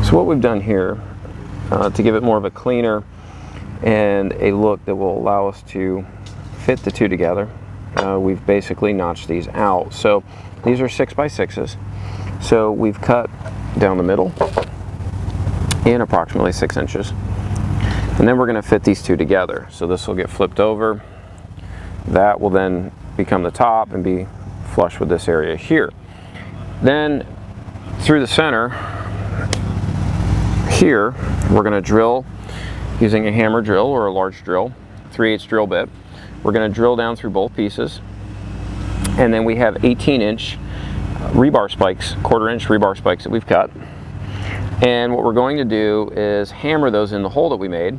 So what we've done here, to give it more of a cleaner and a look that will allow us to fit the two together, we've basically notched these out. So these are 6x6s. So we've cut down the middle in approximately 6 inches. And then we're going to fit these two together. So this will get flipped over. That will then become the top and be flush with this area here. Then through the center here, we're going to drill using a hammer drill or a large drill, 3/8 drill bit. We're going to drill down through both pieces. And then we have 18-inch rebar spikes, 1/4-inch rebar spikes that we've cut. And what we're going to do is hammer those in the hole that we made.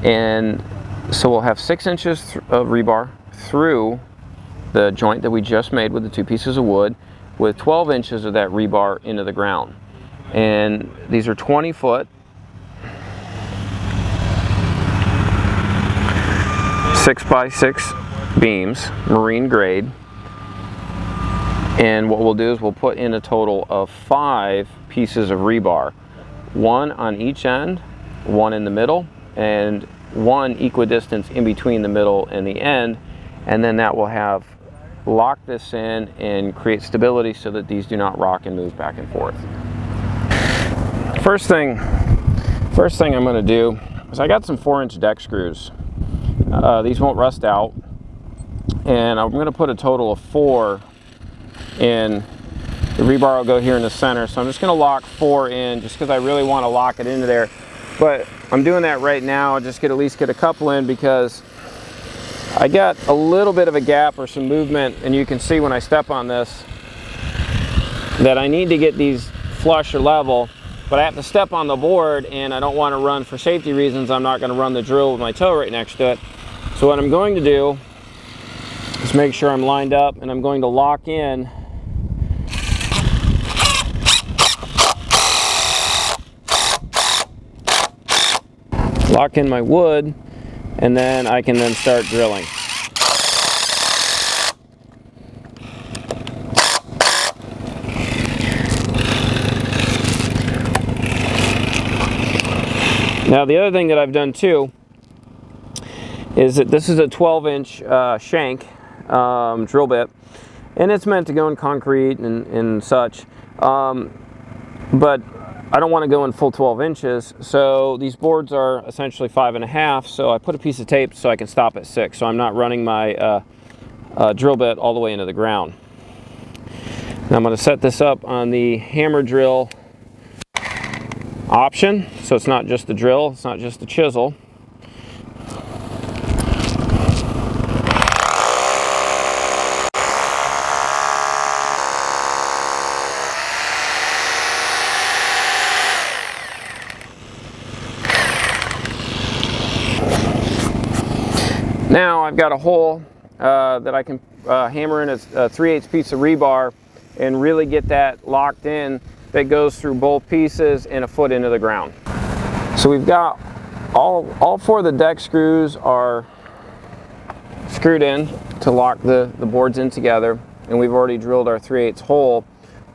And so we'll have 6 inches of rebar through the joint that we just made with the two pieces of wood, with 12 inches of that rebar into the ground. And these are 20-foot 6x6 beams, marine grade. And what we'll do is we'll put in a total of 5 pieces of rebar, 1 on each end, 1 in the middle, and 1 equidistance in between the middle and the end. And then that will have lock this in and create stability so that these do not rock and move back and forth. First thing I'm going to do is I got some 4-inch deck screws. These won't rust out, and I'm going to put a total of 4 in. The rebar will go here in the center, so I'm just going to lock 4 in just because I really want to lock it into there. But I'm doing that right now, just at least get a couple in, because I got a little bit of a gap or some movement, and you can see when I step on this that I need to get these flush or level, but I have to step on the board, and I don't want to run, for safety reasons, I'm not going to run the drill with my toe right next to it. So what I'm going to do is make sure I'm lined up, and I'm going to lock in my wood, and then I can then start drilling. Now the other thing that I've done too is that this is a 12-inch shank drill bit, and it's meant to go in concrete and such, but I don't want to go in full 12 inches, so these boards are essentially 5.5, so I put a piece of tape so I can stop at 6, so I'm not running my drill bit all the way into the ground. Now I'm going to set this up on the hammer drill option, so it's not just the drill, it's not just the chisel. Now I've got a hole that I can hammer in a 3/8 piece of rebar and really get that locked in, that goes through both pieces and a foot into the ground. So we've got all 4 of the deck screws are screwed in to lock the boards in together, and we've already drilled our 3/8 hole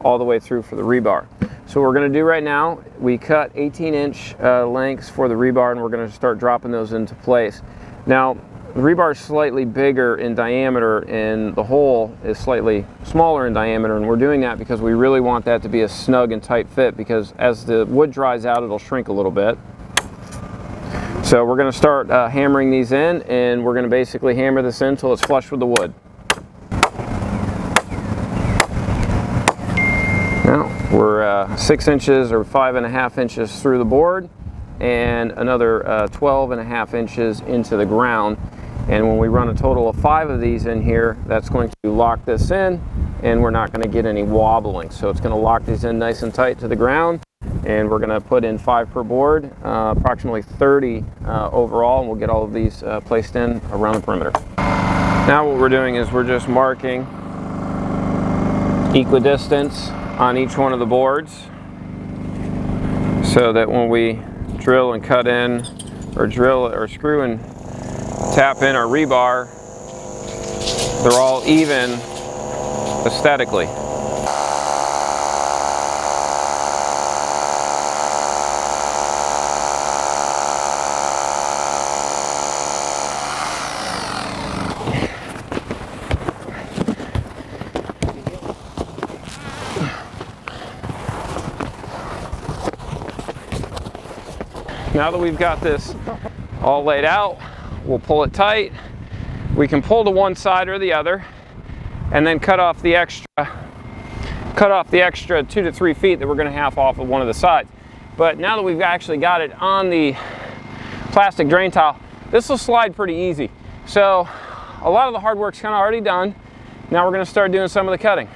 all the way through for the rebar. So what we're going to do right now, we cut 18-inch lengths for the rebar, and we're going to start dropping those into place. Now the rebar is slightly bigger in diameter and the hole is slightly smaller in diameter, and we're doing that because we really want that to be a snug and tight fit, because as the wood dries out it'll shrink a little bit. So we're going to start hammering these in, and we're going to basically hammer this in until it's flush with the wood. Now we're 6 inches or 5.5 inches through the board, and another 12.5 inches into the ground. And when we run a total of 5 of these in here, that's going to lock this in, and we're not going to get any wobbling. So it's going to lock these in nice and tight to the ground, and we're going to put in 5 per board, approximately 30 overall, and we'll get all of these placed in around the perimeter. Now what we're doing is we're just marking equidistance on each one of the boards, so that when we drill and cut in, or drill or screw and tap in our rebar, they're all even aesthetically. Now that we've got this all laid out, we'll pull it tight. We can pull to one side or the other, and then cut off the extra 2 to 3 feet that we're going to half off of one of the sides. But now that we've actually got it on the plastic drain tile, this will slide pretty easy. So a lot of the hard work's kind of already done. Now we're going to start doing some of the cutting.